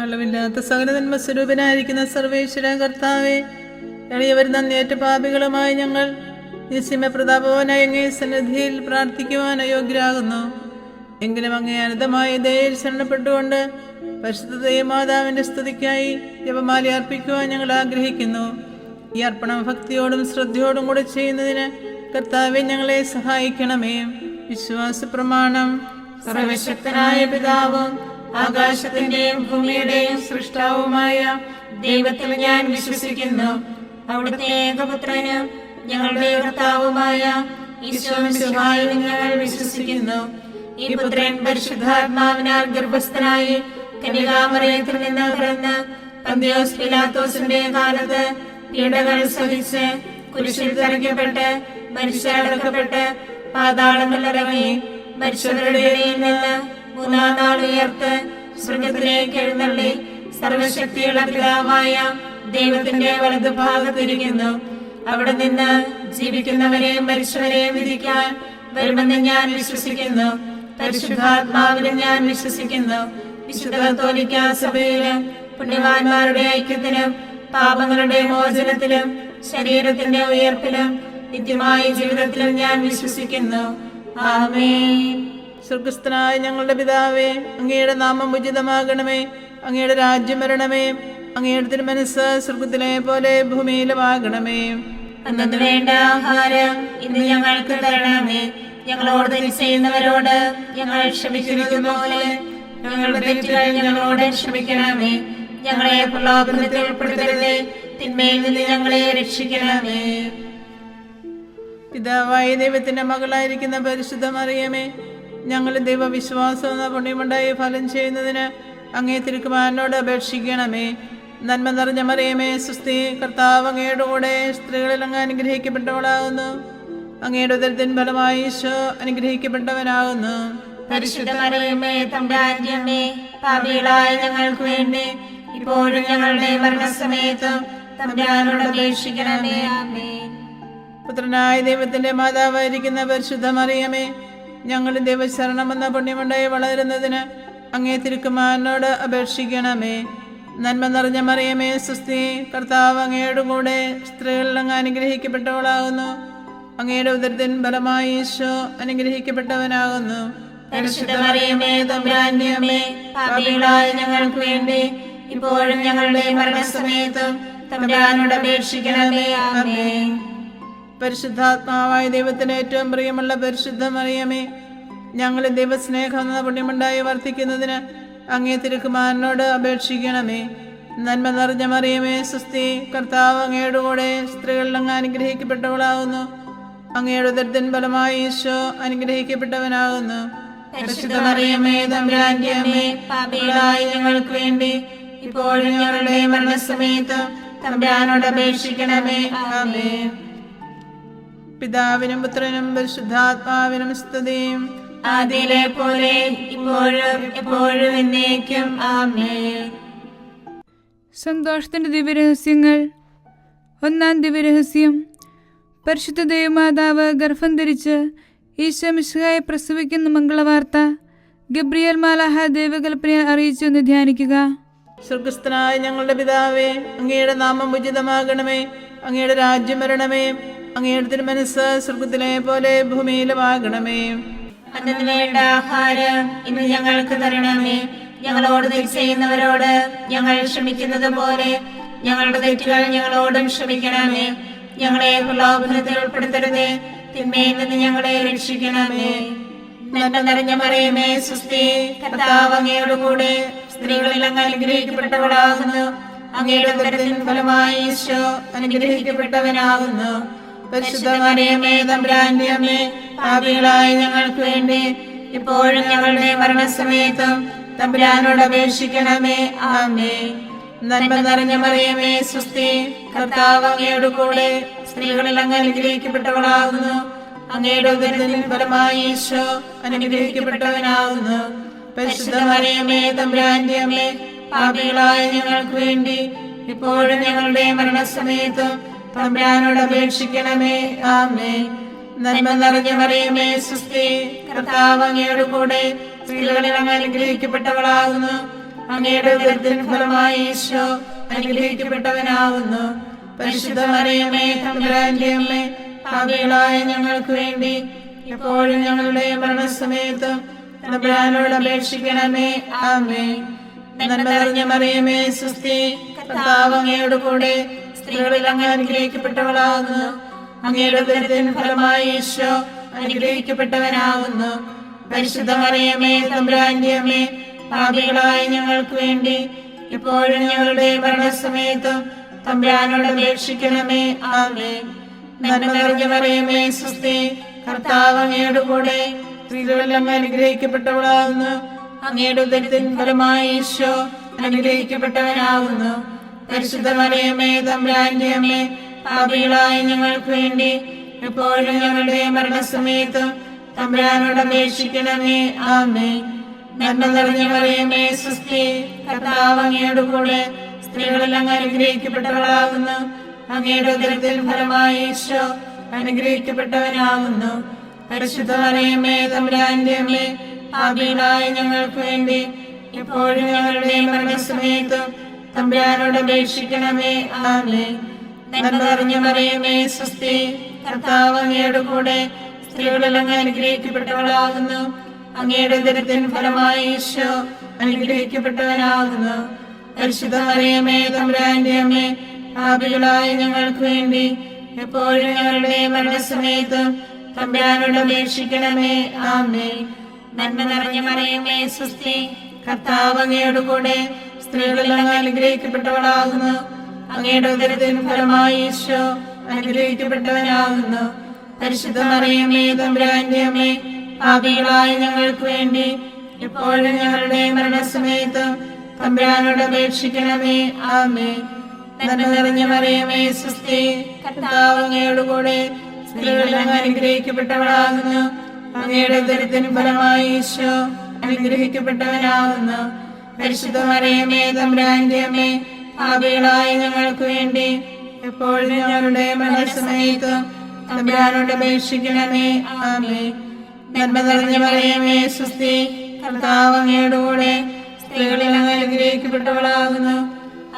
അളവില്ലാത്ത സകല നന്മ സ്വരൂപനായിരിക്കുന്ന സർവേശ്വര കർത്താവെ, എളിയവർ നന്ദിയേറ്റ പാപികളുമായി ഞങ്ങൾ നിസ്സീമ പ്രതാപവാനായ അങ്ങേ സന്നിധിയിൽ പ്രാർത്ഥിക്കുവാൻ അയോഗ്യരാകുന്നു. എങ്കിലും അങ്ങേ അനന്തമായ ദയയിൽ ശരണപ്പെട്ടുകൊണ്ട് പരിശുദ്ധ ദൈവമാതാവിന്റെ സ്തുതിക്കായി ജപമാല അർപ്പിക്കുവാൻ ഞങ്ങൾ ആഗ്രഹിക്കുന്നു. ഈ അർപ്പണം ഭക്തിയോടും ശ്രദ്ധയോടും കൂടെ ചെയ്യുന്നതിന് കർത്താവെ ഞങ്ങളെ സഹായിക്കണമേ. വിശ്വാസ പ്രമാണം. സർവശക്തനായ പിതാവും ആകാശത്തിന്റെയും ഭൂമിയുടെയും സൃഷ്ടാവുമായ ദൈവത്തിൽ ഞാൻ വിശ്വസിക്കുന്നു. അവിടുത്തെ ഏകപുത്രനും ഞങ്ങളുടെ കർത്താവുമായ ഈശോമിശിഹായിൽ ഞങ്ങൾ വിശ്വസിക്കുന്നു. ഈ പുത്രൻ പരിശുദ്ധാത്മാവിനാൽ ഗർഭസ്ഥനായി കന്യകാമറിയത്തിൽ നിന്ന് പിറന്ന് പന്തിയോസ് പിലാത്തോസിന്റെ കാലത്ത് പീഡകൾ സഹിച്ച് കുരിശിൽ തറയ്ക്കപ്പെട്ട് മരിച്ചടക്കപ്പെട്ട് പാതാളങ്ങളിലിറങ്ങി മരിച്ചവരുടെ ഇടയിൽ നിന്ന് മൂന്നാം നാൾ ഉയർത്ത് സ്വർഗ്ഗത്തിലേക്ക് എഴുന്നള്ളി സർവശക്തിയുള്ള പിതാവായ ദൈവത്തിന്റെ വലതുഭാഗത്തിരിക്കുന്നു. അവിടെ നിന്ന് ജീവിക്കുന്നവരെയും മരിച്ചവരെയും വിധിക്കാൻ വരുമെന്ന് ഞാൻ വിശ്വസിക്കുന്നു. പരിശുദ്ധാത്മാവിലും ഞാൻ വിശ്വസിക്കുന്നു. വിശുദ്ധ കത്തോലിക്കാ സഭയിലും പുണ്യവാന്മാരുടെ ഐക്യത്തിലും പാപങ്ങളുടെ മോചനത്തിലും ശരീരത്തിന്റെ ഉയർപ്പിലും നിത്യമായ ജീവിതത്തിലും ഞാൻ വിശ്വസിക്കുന്നു. ആമേൻ. സ്വർഗസ്ഥനായ ഞങ്ങളുടെ പിതാവേ, അങ്ങയുടെ നാമം ഉചിതമാകണമേ. അങ്ങയുടെ രാജ്യം വരണമേ. അങ്ങയുടെ തിരുമനസ്സ് സ്വർഗത്തിലെ പോലെ ഭൂമിയിലുമാകണമേ. അന്നു വേണ്ട ആഹാരം ഇന്ന് ഞങ്ങൾക്ക് തരണമേ. ഞങ്ങളോട് തെറ്റ് ചെയ്യുന്നവരോട് ഞങ്ങൾ ക്ഷമിക്കുന്നത് പോലെ ഞങ്ങളുടെ തെറ്റുകൾ ഞങ്ങളോട് ക്ഷമിക്കണമേ. ഞങ്ങളെ പ്രലോഭനത്തിൽ ഉൾപ്പെടുത്തരുതേ, തിന്മയിൽ നിന്ന് ഞങ്ങളെ രക്ഷിക്കണമേ. പിതാവായ ദൈവത്തിന്റെ മകളായിരിക്കുന്ന പരിശുദ്ധ മറിയമേ, ഞങ്ങൾ ദൈവവിശ്വാസം എന്ന പുണ്യമുണ്ടായി ഫലം ചെയ്യുന്നതിന് അങ്ങേ തിരുക്കുമാരനോട് അപേക്ഷിക്കണമേ. നന്മ നിറഞ്ഞ മറിയമേ, സുസ്ഥി, കർത്താവ് അങ്ങയുടെ കൂടെ സ്ത്രീകളിൽ അങ്ങ് അനുഗ്രഹിക്കപ്പെട്ടവളാകുന്നു. അങ്ങയുടെ ഉദരത്തിൻ ഫലമായി ഈശോ അനുഗ്രഹിക്കപ്പെട്ടവനാകുന്നു. പരിശുദ്ധ മറിയമേ, തമ്പുരാന്റെ അമ്മേ, പാപികളായ ഞങ്ങൾക്ക് വേണ്ടി ഇപ്പോഴും ഞങ്ങളുടെ മരണസമയത്തും തമ്പുരാനോട് അപേക്ഷിക്കണമേ. ആമേൻ. പുത്രനായ ദൈവത്തിന്റെ മാതാവായിരിക്കുന്ന പരിശുദ്ധ മറിയമേ, ഞങ്ങൾ ദൈവശരണം എന്ന പുണ്യമുണ്ടായി വളരുന്നതിന് അങ്ങേ തിരുക്കുമാരനോട് അപേക്ഷിക്കണമേ. നന്മ നിറഞ്ഞ മറിയമേ, സുസ്ഥി, കർത്താവ് അങ്ങയുടെ കൂടെ സ്ത്രീകളിൽ അങ്ങ് അനുഗ്രഹിക്കപ്പെട്ടവളാകുന്നു. അങ്ങയുടെ ഉദരത്തിൻ ഫലമായി ഈശോ അനുഗ്രഹിക്കപ്പെട്ടവനാകുന്നു. പരിശുദ്ധ മറിയമേ, തമ്പുരാന്റെ അമ്മേ, പാപികളായ ഞങ്ങൾക്ക് വേണ്ടി ഇപ്പോഴും ഞങ്ങളുടെ മരണസമയത്തും തമ്പുരാനോട് അപേക്ഷിക്കണമേ. ആമേൻ. പരിശുദ്ധാത്മാവായ ദൈവത്തിന് ഏറ്റവും പ്രിയമുള്ള പരിശുദ്ധ മറിയമേ, ഞങ്ങൾ ദൈവസ്നേഹം എന്ന പുണ്യമുണ്ടായി വർദ്ധിക്കുന്നതിന് അങ്ങേ തിരുക്കുമാരനോട് അപേക്ഷിക്കണമേ. നന്മ നിറഞ്ഞ മറിയമേ, സുസ്ഥി, കർത്താവ് അങ്ങയുടെ കൂടെ സ്ത്രീകളിൽ അങ്ങ് അനുഗ്രഹിക്കപ്പെട്ടവളാകുന്നു. അങ്ങയുടെ ഉദരത്തിൻ ഫലമായി ഈശോ അനുഗ്രഹിക്കപ്പെട്ടവനാകുന്നു. പരിശുദ്ധ മറിയമേ, തമ്പുരാന്റെ അമ്മേ, പാപികളായ ഞങ്ങൾക്ക് വേണ്ടി ഇപ്പോഴും ഞങ്ങളുടെ മരണസമയത്തും തമ്പുരാനോട് അപേക്ഷിക്കണമേ. ആമേൻ. പിതാവിനും പുത്രനും പരിശുദ്ധാത്മാവിനും സ്തുതിയും ആദിയിലെ പോലെ ഇപ്പോഴും എപ്പോഴും എന്നേക്കും. ആമേൻ. സന്തോഷത്തിന്റെ ദിവ്യരഹസ്യങ്ങൾ. ഒന്നാം ദിവ്യരഹസ്യം. പരിശുദ്ധ ദൈവമാതാവ് ഗർഭം ധരിച്ച് ഈശോ മിശിഹായെ പ്രസവിക്കുന്ന മംഗളവാർത്ത ഗബ്രിയേൽ മാലാഹ ദൈവകൽപ്പനയെ അറിയിച്ചു എന്ന് ധ്യാനിക്കുക. സ്വർഗസ്ഥനായ ഞങ്ങളുടെ പിതാവേ, അങ്ങയുടെ നാമം ഉചിതമാകണമേ. അങ്ങയുടെ രാജ്യം വരണമേ. അങ്ങയുടെ തിരുമനസ്സ് സ്വർഗത്തിലെ പോലെ ഭൂമിയിലുമാകണമേ. അന്നു വേണ്ട ആഹാരം ഇന്ന് ഞങ്ങൾക്ക് തരണമേ. ഞങ്ങളോട് തെറ്റ് ചെയ്യുന്നവരോട് ഞങ്ങൾ ക്ഷമിക്കുന്നത് പോലെ ഞങ്ങളുടെ തെറ്റുകൾ ഞങ്ങളോടും ക്ഷമിക്കണമേ. ഞങ്ങളെ പ്രലോഭനത്തിൽ ഉൾപ്പെടുത്തരുതേ, തിന്മയിൽ നിന്ന് ഞങ്ങളെ രക്ഷിക്കണമേ. നന്മ നിറഞ്ഞ മറിയമേ, സുസ്ഥി, കർത്താവ് അങ്ങയുടെ കൂടെ സ്ത്രീകളിൽ അങ്ങ് അനുഗ്രഹിക്കപ്പെട്ടവളാകുന്നു. അങ്ങയുടെ ഉദരത്തിൻ ഫലമായി ഈശോ അനുഗ്രഹിക്കപ്പെട്ടവനാകുന്നു. പരിശുദ്ധ മറിയമേ, തമ്പുരാന്റെ അമ്മേ, പാപികളായ ഞങ്ങൾക്ക് വേണ്ടി ഇപ്പോഴും ഞങ്ങളുടെ മരണസമയത്തും തമ്പുരാനോട് അപേക്ഷിക്കണമേ. ആമേൻ. നന്മ നിറഞ്ഞ മറിയമേ, സുസ്ഥി, കർത്താവ് അങ്ങയുടെ കൂടെ സ്ത്രീകളിൽ അങ്ങ് അനുഗ്രഹിക്കപ്പെട്ടവളാകുന്നു. അങ്ങയുടെ ഉദരത്തിൻ ഫലമായി ഈശോ അനുഗ്രഹിക്കപ്പെട്ടവനാകുന്നു. പരിശുദ്ധ മറിയമേ, തമ്പുരാന്റെ അമ്മേ, പാപികളായ ഞങ്ങൾക്ക് വേണ്ടി ഇപ്പോഴും ഞങ്ങളുടെ മരണസമയത്തും തമ്പുരാനോട് അപേക്ഷിക്കണമേ. ആമേൻ. നന്മ നിറഞ്ഞ മറിയമേ, സുസ്ഥി, കർത്താവ് അങ്ങയുടെ കൂടെ സ്ത്രീകളിൽ അങ്ങ് അനുഗ്രഹിക്കപ്പെട്ടവളാകുന്നു. അങ്ങയുടെ ഉദരത്തിൻ ഫലമായി ഈശോ അനുഗ്രഹിക്കപ്പെട്ടവനാകുന്നു. പരിശുദ്ധ മറിയമേ, തമ്പുരാന്റെ അമ്മേ, പാപികളായ ഞങ്ങൾക്ക് വേണ്ടി ഇപ്പോഴും ഞങ്ങളുടെ മരണസമയത്തും തമ്പുരാനോട് അപേക്ഷിക്കണമേ. ആമേൻ. നന്മ നിറഞ്ഞ മറിയമേ, സ്വസ്തി, കർത്താവ് അങ്ങയോട് കൂടെ സ്ത്രീകളിൽ അങ്ങ് അനുഗ്രഹിക്കപ്പെട്ടവളാകുന്നു. അങ്ങയുടെ ഉദരത്തിൻ ഫലമായി ഈശോ അനുഗ്രഹിക്കപ്പെട്ടവനാകുന്നു. പരിശുദ്ധ മറിയമേ, തമ്പുരാന്റെ അമ്മേ, പാപികളായ ഞങ്ങൾക്ക് വേണ്ടി ഇപ്പോഴും ഞങ്ങളുടെ മരണസമയത്തും തമ്പുരാനോട് അപേക്ഷിക്കണമേ. ആമേൻ. നന്മ നിറഞ്ഞ മറിയമേ, സ്വസ്തി, കർത്താവ് അങ്ങയോട് കൂടെ സ്ത്രീകളിൽ അങ്ങ് അനുഗ്രഹിക്കപ്പെട്ടവളാകുന്നു. അങ്ങയുടെ ഉദരത്തിൻ ഫലമായി ഈശോ അനുഗ്രഹിക്കപ്പെട്ടവനാകുന്നു. പരിശുദ്ധ മറിയമേ, തമ്പുരാന്റെ അമ്മേ, പാപികളായ ഞങ്ങൾക്ക് വേണ്ടി എപ്പോഴും ഞങ്ങളുടെ മരണസമയത്തും തമ്പുരാനോട് അപേക്ഷിക്കണമേ. ആമേൻ. നന്മ നിറഞ്ഞ മറിയമേ, സ്വസ്തി, കർത്താവ് അങ്ങയോട് കൂടെ സ്ത്രീകളിൽ അങ്ങ് അനുഗ്രഹിക്കപ്പെട്ടവളാകുന്നു. അങ്ങയുടെ ഉദരത്തിൻ ഫലമായി ഈശോ അനുഗ്രഹിക്കപ്പെട്ടവനാകുന്നു. പരിശുദ്ധ മറിയമേ, തമ്പുരാന്റെ അമ്മേ, പാപികളായ ഞങ്ങൾക്ക് വേണ്ടി എപ്പോഴും ഞങ്ങളുടെ മരണസമയത്തും തമ്പുരാനോട് അപേക്ഷിക്കണമേ. ആമേൻ. നന്മ നിറഞ്ഞ മറിയമേ, സ്വസ്തി, കർത്താവ് അങ്ങയോട് കൂടെ സ്ത്രീകളിൽ അങ്ങ് അനുഗ്രഹിക്കപ്പെട്ടവളാകുന്നു. അങ്ങയുടെ ഉദരത്തിൻ ഫലമായി ഈശോ അനുഗ്രഹിക്കപ്പെട്ടവനാകുന്നു. പരിശുദ്ധ മറിയമേ, തമ്പുരാന്റെ അമ്മേ, പാപികളായ ഞങ്ങൾക്ക് വേണ്ടി എപ്പോഴും ഞങ്ങളുടെ മരണസമയത്തും തമ്പുരാനോട് അപേക്ഷിക്കണമേ. ആമേൻ. നന്മ നിറഞ്ഞ മറിയമേ, സ്വസ്തി, കർത്താവ് അങ്ങയോട് കൂടെ സ്ത്രീകളിൽ അങ്ങ് അനുഗ്രഹിക്കപ്പെട്ടവളാകുന്നു. അങ്ങയുടെ ഉദരത്തിൻ ഫലമായി ഈശോ അനുഗ്രഹിക്കപ്പെട്ടവനാകുന്നു. പരിശുദ്ധ മറിയമേ, തമ്പുരാന്റെ അമ്മേ, പാപികളായ ഞങ്ങൾക്ക് വേണ്ടി എപ്പോഴും ഞങ്ങളുടെ മരണസമയത്തും തമ്പുരാനോട് അപേക്ഷിക്കണമേ. ആമേൻ. നന്മ നിറഞ്ഞ മറിയമേ, സ്വസ്തി, കർത്താവ് അങ്ങയോട് കൂടെ സ്ത്രീകളിൽ അങ്ങ് അനുഗ്രഹിക്കപ്പെട്ടവളാകുന്നു. അങ്ങയുടെ ഉദരത്തിൻ ഫലമായി ഈശോ അനുഗ്രഹിക്കപ്പെട്ടവനാകുന്നു. പരിശുദ്ധ മറിയമേ, തമ്പുരാന്റെ അമ്മേ, പാപികളായ ഞങ്ങൾക്ക് വേണ്ടി എപ്പോഴും ഞങ്ങളുടെ മരണസമയത്തും തമ്പുരാനോട് അപേക്ഷിക്കണമേ. ആമേൻ. നന്മ നിറഞ്ഞ മറിയമേ, സ്വസ്തി, കർത്താവ് അങ്ങയോട് കൂടെ സ്ത്രീകളിൽ അങ്ങ് അനുഗ്രഹിക്കപ്പെട്ടവളാകുന്നു.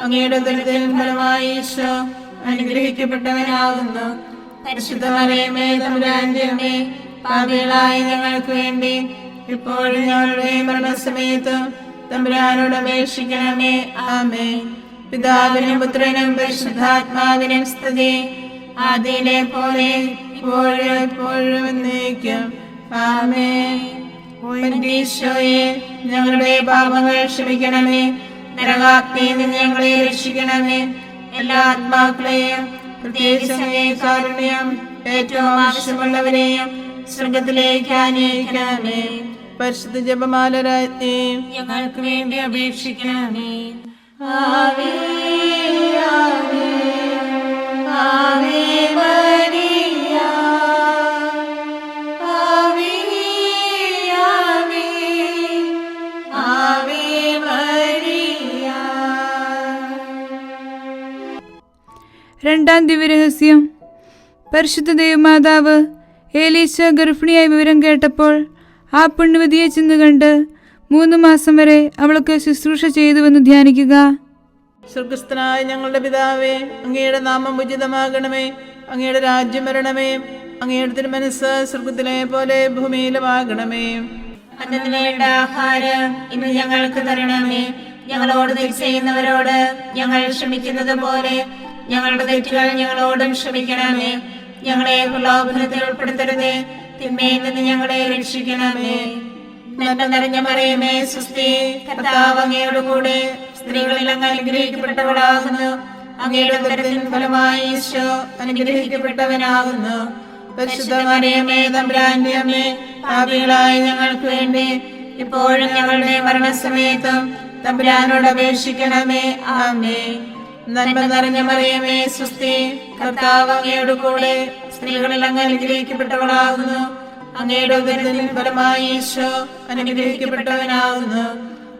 അങ്ങയുടെ ഉദരത്തിൻ ഫലമായി ഈശോ അനുഗ്രഹിക്കപ്പെട്ടവനാകുന്നു. പരിശുദ്ധ മറിയമേ, തമ്പുരാന്റെ അമ്മേ, പാപികളായ ഞങ്ങൾക്ക് വേണ്ടി ഇപ്പോഴും ഞങ്ങളുടെ മരണസമയത്തും തമ്പുരാനോട് അപേക്ഷിക്കണമേ. ആമേൻ. പിതാവിനും പുത്രനും പരിശുദ്ധാത്മാവിനും സ്തുതി, ആദിയിലെ പോലെ ഇപ്പോഴും എപ്പോഴും എന്നേക്കും. ആമേൻ. എന്റെ ഈശോയെ, ഞങ്ങളുടെ പാപങ്ങൾ ക്ഷമിക്കണമേ. നരകാഗ്നിയിൽ നിന്ന് ഞങ്ങളെ രക്ഷിക്കണമേ. എല്ലാ ആത്മാക്കളെയും, പ്രത്യേകിച്ച് അങ്ങേ കാരുണ്യം ഏറ്റവും ആവശ്യമുള്ളവരെയും സ്വർഗത്തിലേക്ക് ആനയിക്കണമേ. പരിശുദ്ധ ജപമാല രാജ്ഞി, ഞങ്ങൾക്ക് വേണ്ടി അപേക്ഷിക്കണമേ. ആവേ ആവേ ആവേ മരിയ, ആവേ ആവേ ആവേ മരിയ. രണ്ടാം ദിവ്യരഹസ്യം. പരിശുദ്ധ ദൈവമാതാവ് ഏലീശ ഗർഭിണിയായ വിവരം കേട്ടപ്പോൾ ആ പുണ്യവതിയെ ചെന്ന് കണ്ട് 3 മാസം വരെ അവൾക്ക് ശുശ്രൂഷ ചെയ്തുവെന്ന് ധ്യാനിക്കുക. സ്വർഗസ്ഥനായ ഞങ്ങളുടെ പിതാവേ, അങ്ങയുടെ നാമം ഉചിതമാകണമേ. അങ്ങയുടെ രാജ്യം വരണമേ. അങ്ങയുടെ തിരുമനസ്സ് സ്വർഗത്തിലെ പോലെ ഭൂമിയിലുമാകണമേ. അന്നത്തിന് വേണ്ട ആഹാരം ഇന്ന് ഞങ്ങൾക്ക് തരണമേ. ഞങ്ങളോട് തെറ്റ് ചെയ്യുന്നവരോട് ഞങ്ങൾ ക്ഷമിക്കുന്നത് പോലെ ഞങ്ങളുടെ തെറ്റുകൾ ഞങ്ങളോടും ക്ഷമിക്കണമേ. ഞങ്ങളെ പ്രലോഭനത്തിൽ ഉൾപ്പെടുത്തരുതേ, തിന്മയിൽ നിന്ന് ഞങ്ങളെ രക്ഷിക്കണമേ. നന്മ നിറഞ്ഞ മറിയമേ, സ്വസ്തി, കർത്താവ് അങ്ങയോട് കൂടെ സ്ത്രീകളിൽ അങ്ങ് അനുഗ്രഹിക്കപ്പെട്ടവളാകുന്നു. അങ്ങയുടെ ഉദരത്തിൻ ഫലമായി ഈശോ അനുഗ്രഹിക്കപ്പെട്ടവനാകുന്നു. പരിശുദ്ധ മറിയമേ, തമ്പുരാന്റെ അമ്മേ, പാപികളായ ഞങ്ങൾക്ക് വേണ്ടി ഇപ്പോഴും ഞങ്ങളുടെ മരണസമയത്തും തമ്പുരാനോട് അപേക്ഷിക്കണമേ. ആമേൻ. നന്മ നിറഞ്ഞ മറിയമേ, സ്വസ്തി, കർത്താവ് അങ്ങയോട് കൂടെ സ്ത്രീകളിൽ അങ്ങ് അനുഗ്രഹിക്കപ്പെട്ടവളാകുന്നു. അങ്ങയുടെ ഉദരത്തിൻ ഫലമായി ഈശോ അനുഗ്രഹിക്കപ്പെട്ടവനാകുന്നു.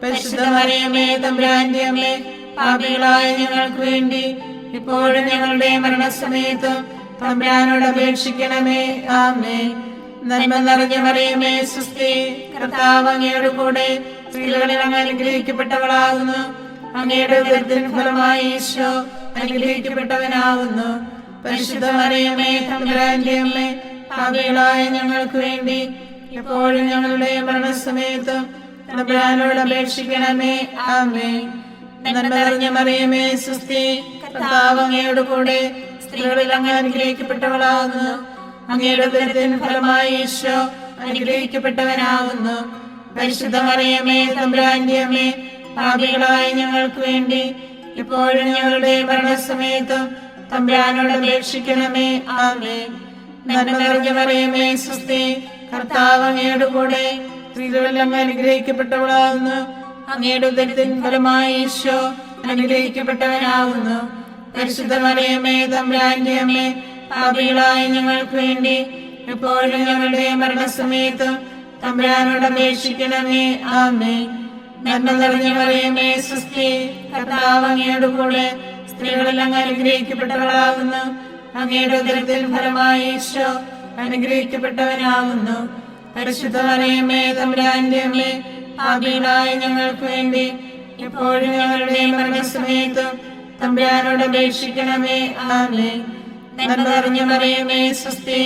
പരിശുദ്ധ മറിയമേ, തമ്പുരാന്റെ അമ്മേ, പാപികളായ ഞങ്ങൾക്ക് വേണ്ടി ഇപ്പോഴും ഞങ്ങളുടെ മരണസമയത്തും തമ്പുരാനോട് അപേക്ഷിക്കണമേ. ആമേൻ. നന്മ നിറഞ്ഞ മറിയമേ, സ്വസ്തി, കർത്താവ് അങ്ങയോട് കൂടെ സ്ത്രീകളിൽ അങ്ങ് അനുഗ്രഹിക്കപ്പെട്ടവളാകുന്നു. അങ്ങയുടെ ഉദരത്തിൻ ഫലമായി ഈശോ അനുഗ്രഹിക്കപ്പെട്ടവനാകുന്നു. പരിശുദ്ധ മറിയമേ, തമ്പുരാന്റെ അമ്മേ, പാപികളായ ഞങ്ങൾക്ക് വേണ്ടി എപ്പോഴും ഞങ്ങളുടെ മരണസമയത്തും തമ്പുരാനോട് അപേക്ഷിക്കണമേ. ആമേൻ. നന്മ നിറഞ്ഞ മറിയമേ, സ്വസ്തി, കർത്താവ് അങ്ങയോട് കൂടെ സ്ത്രീകളിൽ അങ്ങ് അനുഗ്രഹിക്കപ്പെട്ടവളാകുന്നു. അങ്ങയുടെ ഉദരത്തിൻ ഫലമായി ഈശോ അനുഗ്രഹിക്കപ്പെട്ടവനാകുന്നു. പരിശുദ്ധ മറിയമേ, തമ്പുരാന്റെ അമ്മേ, പാപികളായ ഞങ്ങൾക്ക് വേണ്ടി എപ്പോഴും ഞങ്ങളുടെ മരണസമയത്തും തമ്പുരാനോട് അപേക്ഷിക്കണമേ. ആമേൻ. നന്മ നിറഞ്ഞ മറിയമേ, സ്വസ്തി, കർത്താവ് അങ്ങയോട് കൂടെ സ്ത്രീകളിൽ അങ്ങ് അനുഗ്രഹിക്കപ്പെട്ടവളാകുന്നു. അങ്ങയുടെ ഉദരത്തിൻ ഫലമായി ഈശോ അനുഗ്രഹിക്കപ്പെട്ടവനാകുന്നു. പരിശുദ്ധ മറിയമേ, തമ്പുരാന്റെ അമ്മേ, പാപികളായ ഞങ്ങൾക്ക് വേണ്ടി എപ്പോഴും ഞങ്ങളുടെ മരണസമയത്തും തമ്പുരാനോട് അപേക്ഷിക്കണമേ. ആമേൻ. നന്മ നിറഞ്ഞ മറിയമേ, സ്വസ്തി, കർത്താവ് അങ്ങയോട് കൂടെ സ്ത്രീകളിൽ അങ്ങ് അനുഗ്രഹിക്കപ്പെട്ടവളാകുന്നു. അങ്ങയുടെ ഉദരത്തിൻ ഫലമായി ഈശോ അനുഗ്രഹിക്കപ്പെട്ടവനാകുന്നു. പരിശുദ്ധ മറിയമേ, തമ്പുരാന്റെ അമ്മേ, പാപികളായ ഞങ്ങൾക്ക് വേണ്ടി എപ്പോഴും ഞങ്ങളുടെ മരണസമയത്തും തമ്പുരാനോട് അപേക്ഷിക്കണമേ. ആമേൻ. നന്മ നിറഞ്ഞ മറിയമേ, സ്വസ്തി,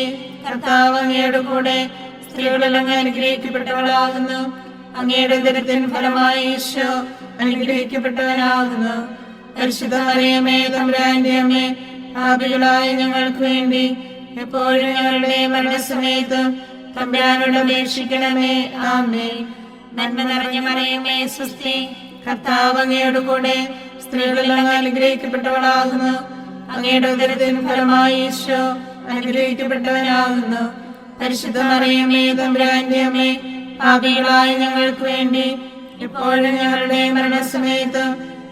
കർത്താവ് അങ്ങയോട് കൂടെ സ്ത്രീകളിൽ അങ്ങ് അനുഗ്രഹിക്കപ്പെട്ടവളാകുന്നു. അങ്ങയുടെ ഉദരത്തിൻ ഫലമായി ഈശോ അനുഗ്രഹിക്കപ്പെട്ടവനാകുന്നു. പരിശുദ്ധ മറിയമേ, തമ്പുരാന്റെ അമ്മേ, പാപികളായ ഞങ്ങൾക്ക് വേണ്ടി എപ്പോഴും ഞങ്ങളുടെ മരണസമയത്തും തമ്പുരാനോട് അപേക്ഷിക്കണമേ. ആമേൻ. നന്മ നിറഞ്ഞ മറിയമേ, സ്വസ്തി, കർത്താവ് അങ്ങയോട് കൂടെ സ്ത്രീകളിൽ അങ്ങ് അനുഗ്രഹിക്കപ്പെട്ടവളാകുന്നു. അങ്ങയുടെ ഉദരത്തിൻ ഫലമായി ഈശോ അനുഗ്രഹിക്കപ്പെട്ടവനാകുന്നു. പരിശുദ്ധ മറിയമേ, തമ്പുരാന്റെ അമ്മേ, പാപികളായ ഞങ്ങൾക്ക് വേണ്ടി എപ്പോഴും ഞങ്ങളുടെ മരണസമയത്തും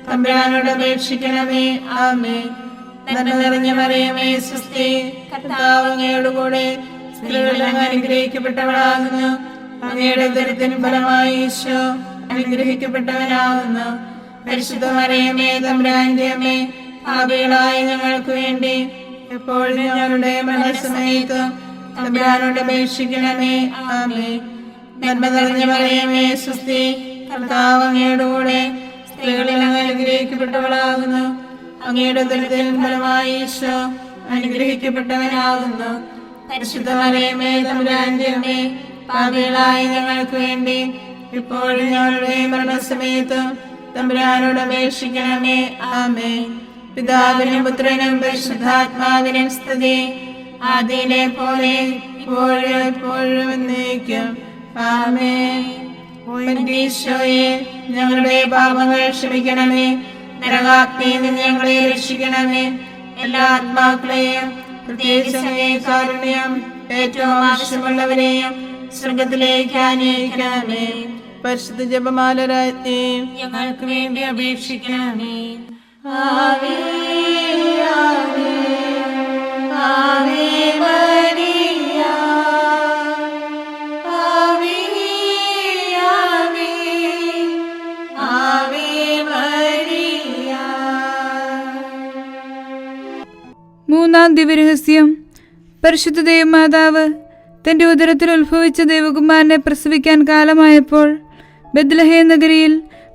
തമ്പുരാനോട് അപേക്ഷിക്കണമേ. ആമേൻ. നന്മ നിറഞ്ഞ മറിയമേ, സ്വസ്തി, കർത്താവ് അങ്ങയോട് കൂടെ സ്ത്രീകളിൽ അങ്ങ് അനുഗ്രഹിക്കപ്പെട്ടവളാകുന്നു. അങ്ങയുടെ ഉദരത്തിൻ ഫലമായി ഈശോ അനുഗ്രഹിക്കപ്പെട്ടവനാകുന്നു. പരിശുദ്ധ മറിയമേ, തമ്പുരാന്റെ അമ്മേ, പാപികളായ ഞങ്ങൾക്ക് വേണ്ടി എപ്പോഴും ഞങ്ങളുടെ മരണസമയത്തും തമ്പുരാനോട് അപേക്ഷിക്കണമേ. ആമേൻ. നന്മ നിറഞ്ഞ മറിയമേ, സ്വസ്തി, കർത്താവ് അങ്ങയോട് കൂടെ സ്ത്രീകളിൽ അങ്ങ് അനുഗ്രഹിക്കപ്പെട്ടവളാകുന്നു. അങ്ങയുടെ ഉദരത്തിൻ ഫലമായി ഈശോ അനുഗ്രഹിക്കപ്പെട്ടവനാകുന്നു. പരിശുദ്ധ മറിയമേ, തമ്പുരാന്റെ അമ്മേ, പാപികളായ ഞങ്ങൾക്ക് വേണ്ടി ഇപ്പോഴും ഞങ്ങളുടെ മരണസമയത്തും തമ്പുരാനോട് അപേക്ഷിക്കണമേ. ആമേൻ. പിതാവിനും പുത്രനും പരിശുദ്ധാത്മാവിനും സ്തുതി, ആദിയിലെ പോലെ ഇപ്പോഴും എപ്പോഴും എന്നേക്കും. ആമേൻ. ഈശോയെ, ഞങ്ങളുടെ പാപങ്ങൾ ക്ഷമിക്കണമേ. നരകാഗ്നിയിൽ നിന്ന് ഞങ്ങളെ രക്ഷിക്കണമേ. എല്ലാ ആത്മാക്കളെയും പ്രത്യേകിച്ച് കാരുണ്യം ഏറ്റവും ആവശ്യമുള്ളവരെയും സ്വർഗത്തിലേക്ക് ആനയിക്കണമേ. പരിശുദ്ധ ജപമാല രാജ്ഞി, ഞങ്ങൾക്ക് വേണ്ടി അപേക്ഷിക്കണമേ. ആവേ ആവേ ആവേ മരിയ, ആവേ ആവേ ആവേ മരിയ. മൂന്നാം ദിവ്യരഹസ്യം. പരിശുദ്ധ ദൈവമാതാവ് തന്റെ ഉദരത്തിൽ ഉത്ഭവിച്ച ദൈവകുമാരനെ പ്രസവിക്കാൻ കാലമായപ്പോൾ ബെത്ലഹേം നഗരിയിൽ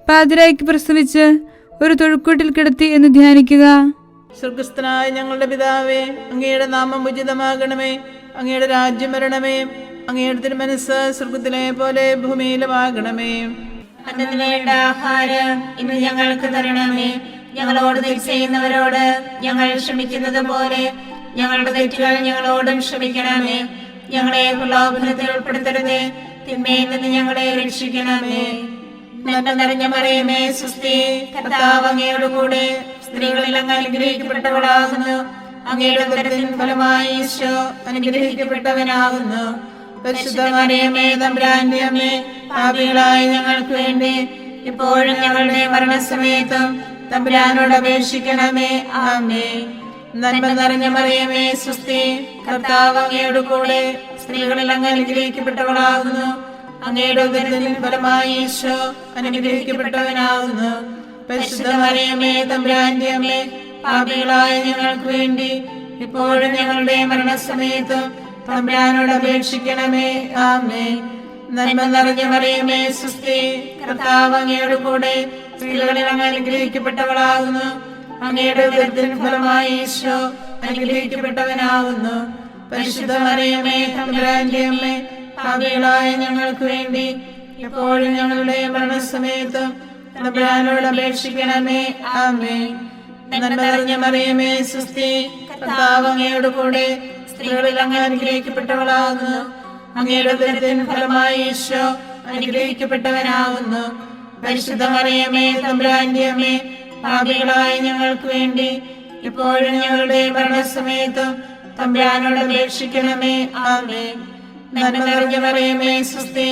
പാതിരായ്ക്ക് പ്രസവിച്ച് ഒരു തൊഴുക്കൂട്ടിൽ കിടത്തി എന്ന് ധ്യാനിക്കുക. സ്വർഗസ്ഥനായ ഞങ്ങളുടെ പിതാവേ, അങ്ങയുടെ നാമം ഉചിതമാകണമേ. അങ്ങയുടെ രാജ്യം വരണമേ. അങ്ങയുടെ തിരുമനസ്സ് സ്വർഗത്തിലെ പോലെ ഭൂമിയിലുമാകണമേ. അന്നത്തിന് വേണ്ട ആഹാരം ഇന്ന് ഞങ്ങൾക്ക് തരണമേ. ഞങ്ങളോട് തെറ്റ് ചെയ്യുന്നവരോട് ഞങ്ങൾ ക്ഷമിക്കുന്നത് പോലെ ഞങ്ങളുടെ തെറ്റുകൾ ഞങ്ങളോടും ക്ഷമിക്കണമേ. ഞങ്ങളെ പ്രലോഭനത്തിൽ ഉൾപ്പെടുത്തരുതേ, തിന്മയിൽ നിന്ന് ഞങ്ങളെ രക്ഷിക്കണമേ. നന്മ നിറഞ്ഞ മറിയമേ, സ്വസ്തി, കർത്താവ് അങ്ങയോട് കൂടെ സ്ത്രീകളിൽ അങ്ങ് അനുഗ്രഹിക്കപ്പെട്ടവളാകുന്നു. അങ്ങയുടെ ഉദരത്തിൻ ഫലമായി ഈശോ അനുഗ്രഹിക്കപ്പെട്ടവനാകുന്നു. പരിശുദ്ധ മറിയമേ, തമ്പുരാന്റെ അമ്മേ, പാപികളായ ഞങ്ങൾക്ക് വേണ്ടി ഇപ്പോഴും ഞങ്ങളുടെ മരണസമയത്തും തമ്പുരാനോട് അപേക്ഷിക്കണമേ. ആമേൻ. നന്മ നിറഞ്ഞ മറിയമേ, സ്വസ്തി, കർത്താവ് അങ്ങയോട് കൂടെ സ്ത്രീകളിൽ അങ്ങ് അനുഗ്രഹിക്കപ്പെട്ടവളാകുന്നു. അങ്ങയുടെ ഉദരത്തിൻ ഫലമായി ഈശോ അനുഗ്രഹിക്കപ്പെട്ടവനാകുന്നു. പരിശുദ്ധ മറിയമേ, തമ്പുരാന്റെ അമ്മേ, പാപികളായ ഞങ്ങൾക്ക് വേണ്ടി ഇപ്പോഴും ഞങ്ങളുടെ മരണസമയത്തും തമ്പുരാനോട് അപേക്ഷിക്കണമേ. ആമേൻ. നന്മ നിറഞ്ഞ മറിയമേ സുസ്ഥി, കർത്താവ് അങ്ങയോട് കൂടെ സ്ത്രീകളിൽ അങ്ങ് അനുഗ്രഹിക്കപ്പെട്ടവളാകുന്നു. അങ്ങയുടെ ഉദരത്തിൻ ഫലമായി ഈശോ അനുഗ്രഹിക്കപ്പെട്ടവനാകുന്നു. പരിശുദ്ധ മറിയമേ തമ്പുരാന്റെ അമ്മേ, പാപികളായ ഞങ്ങൾക്ക് വേണ്ടി എപ്പോഴും ഞങ്ങളുടെ മരണസമയത്തും തമ്പുരാനോട് അപേക്ഷിക്കണമേ. ആമേൻ. നന്മ നിറഞ്ഞ മറിയമേ സുസ്ഥി, കർത്താവ് അങ്ങയോട് കൂടെ സ്ത്രീകളിൽ അങ്ങ് അനുഗ്രഹിക്കപ്പെട്ടവളാകുന്നു. അങ്ങയുടെ ഉദരത്തിൻ ഫലമായി ഈശോ അനുഗ്രഹിക്കപ്പെട്ടവനാകുന്നു. പരിശുദ്ധ മറിയമേ തമ്പുരാന്റെ അമ്മേ, പാപികളായ ഞങ്ങൾക്ക് വേണ്ടി എപ്പോഴും ഞങ്ങളുടെ മരണസമയത്തും തമ്പുരാനോട് അപേക്ഷിക്കണമേ. ആമേൻ. നന്മ നിറഞ്ഞ മറിയമേ സുസ്ഥി,